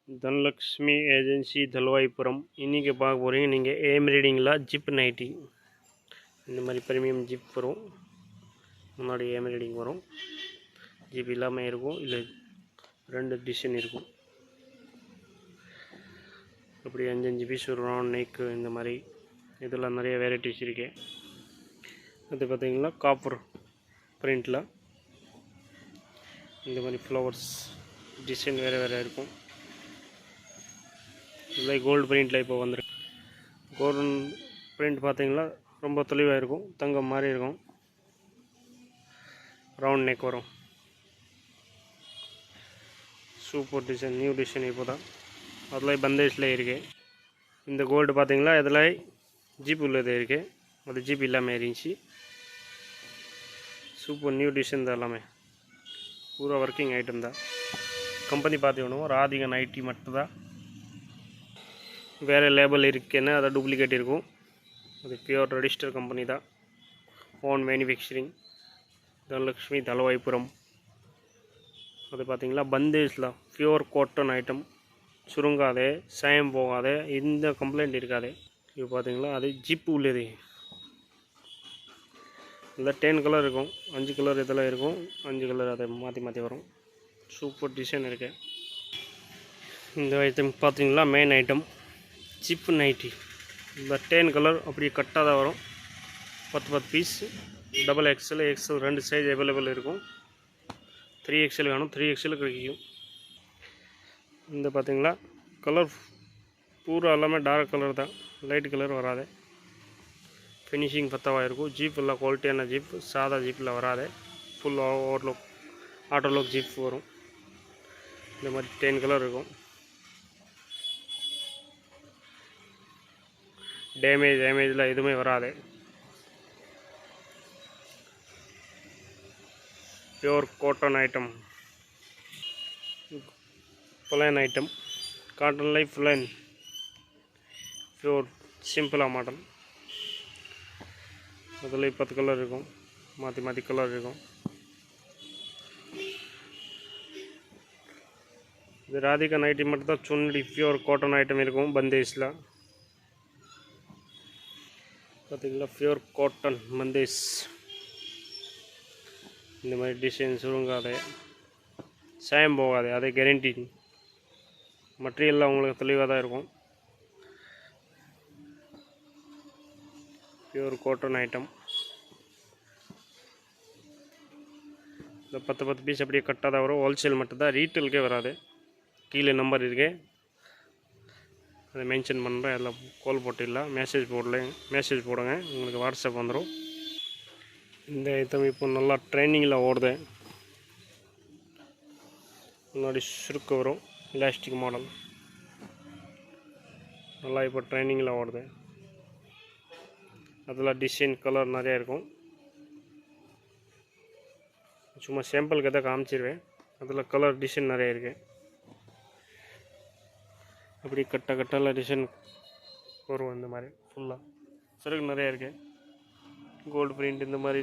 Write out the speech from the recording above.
Dhanalakshmi agency தல்வாய்புரம். இன்றைக்கி பார்க்க போகிறீங்க நீங்கள் ஏம்ரீடிங்கில் ஜிப் நைட்டி. இந்த மாதிரி ப்ரீமியம் ஜிப் வரும். முன்னாடி ஏம்ரீடிங் வரும். ஜிப் இல்லாமல் இருக்கும், இல்லை 2 டிசைன் இருக்கும். அப்படி 5 பீஸ் ஒரு ரவுண்ட் நெக்கு. இந்த மாதிரி இதெல்லாம் நிறைய வெரைட்டிஸ் இருக்கு. அது பார்த்திங்கன்னா காப்பர் பிரிண்டில் இந்த மாதிரி ஃப்ளவர்ஸ் டிசைன் வேறு இருக்கும். இதில் கோல்டு பிரிண்டில் இப்போ வந்துருக்கு. கோல்டன் பிரிண்ட் பார்த்தீங்கன்னா ரொம்ப தெளிவாக இருக்கும், தங்கம் மாதிரி இருக்கும். ரவுண்ட் நெக் வரும். சூப்பர் டிசைன், நியூ டிசைன் இப்போ தான். அதில் பந்தேஜில் இருக்குது. இந்த கோல்டு பார்த்தீங்களா, இதில் ஜிப் உள்ளது இருக்குது, அது ஜிப் இல்லாமல் இருந்துச்சு. சூப்பர் நியூ டிசைன் தான், எல்லாமே பூரா ஒர்க்கிங் ஐட்டம் தான். கம்பெனி பார்த்துக்கணும், ராதிகா நைட்டி மட்டும்தான். வேறு லேபிள் இருக்குன்னு அதை டூப்ளிகேட் இருக்கும். அது பியூர் ரெஜிஸ்டர் கம்பெனி தான். Own manufacturing. தனலக்ஷ்மி தல்வாய்புரம். அது பார்த்திங்களா பந்தேஜில் பியூர் காட்டன் ஐட்டம். சுருங்காதே, சாயம் போகாதே, எந்த கம்ப்ளைண்ட் இருக்காது. இது பார்த்திங்களா அது ஜிப் உள்ளது. இதில் 10 கலர் இருக்கும், 5 கலர் இதெல்லாம் இருக்கும். 5 கலர் அதை மாற்றி வரும். சூப்பர் டிசைன் இருக்குது. இந்த ஐட்டம் பார்த்திங்களா மெயின் ஐட்டம் ஜிப் நைட்டி. இந்த 10 கலர் அப்படியே கட்டாக வரும். 10 piece. Double XL, XL 2 size available இருக்கும். 3XL வேணும், 3XL கிடைக்கும். இந்த பார்த்திங்களா கலர் பூரா எல்லாமே டார்க் கலர் தான், லைட் கலர் வராது. ஃபினிஷிங் பத்தவாக இருக்கும். ஜீப் எல்லாம் குவாலிட்டியான ஜீப், சாதா ஜீப்பில் வராது. ஃபுல் ஓவர்லோக் ஆட்டோலோக் ஜீப் வரும். இந்த மாதிரி 10 கலர் இருக்கும். டேமேஜில் எதுவுமே வராது. Pure cotton item, plain item. Cotton life plain, pure சிம்பிளாக மாடல். அதில் 10 கலர் இருக்கும், மாற்றி கலர் இருக்கும். இது ராதிகா நைட்டி மட்டும் தான் சுண்டி பியூர் காட்டன் ஐட்டம் இருக்கும். பந்தேஜில் பார்த்திங்களா பியூர் காட்டன் பந்தேஜ். இந்த மாதிரி டிசைன் சுருங்காதே, சாயம் போகாது, அதே கேரண்டி. மெட்டீரியல்லாம் உங்களுக்கு தெளிவாக தான் இருக்கும். Pure cotton item. இந்த 10 பீஸ் அப்படியே கட்டாக தான் வரும். ஹோல்சேல் மட்டும்தான், ரீட்டெயிலுக்கே வராது. கீழே நம்பர் இருக்கு, அதை மென்ஷன் பண்ணுறேன். எல்லாம் கால் போட்டிடலாம், மெசேஜ் போடுங்க, உங்களுக்கு வாட்ஸ்அப் வந்துடும். இந்த ஐட்டம் இப்போ நல்லா ட்ரைனிங்கில் ஓடுது. முன்னாடி சுருக்கு வரும், எலாஸ்டிக் மாடல். நல்லா இப்போ ட்ரைனிங்கில் ஓடுது. அதில் டிசைன் கலர் நிறையா இருக்கும். சும்மா சாம்பிளுக்கு தான் காமிச்சிருவேன். அதில் கலர் டிசைன் நிறைய இருக்குது. அப்படி கட்டால டிசைன் வரும். இந்த மாதிரி ஃபுல்லாக சருக்கு நிறையா இருக்குது. கோல்டு பிரிண்ட் இந்த மாதிரி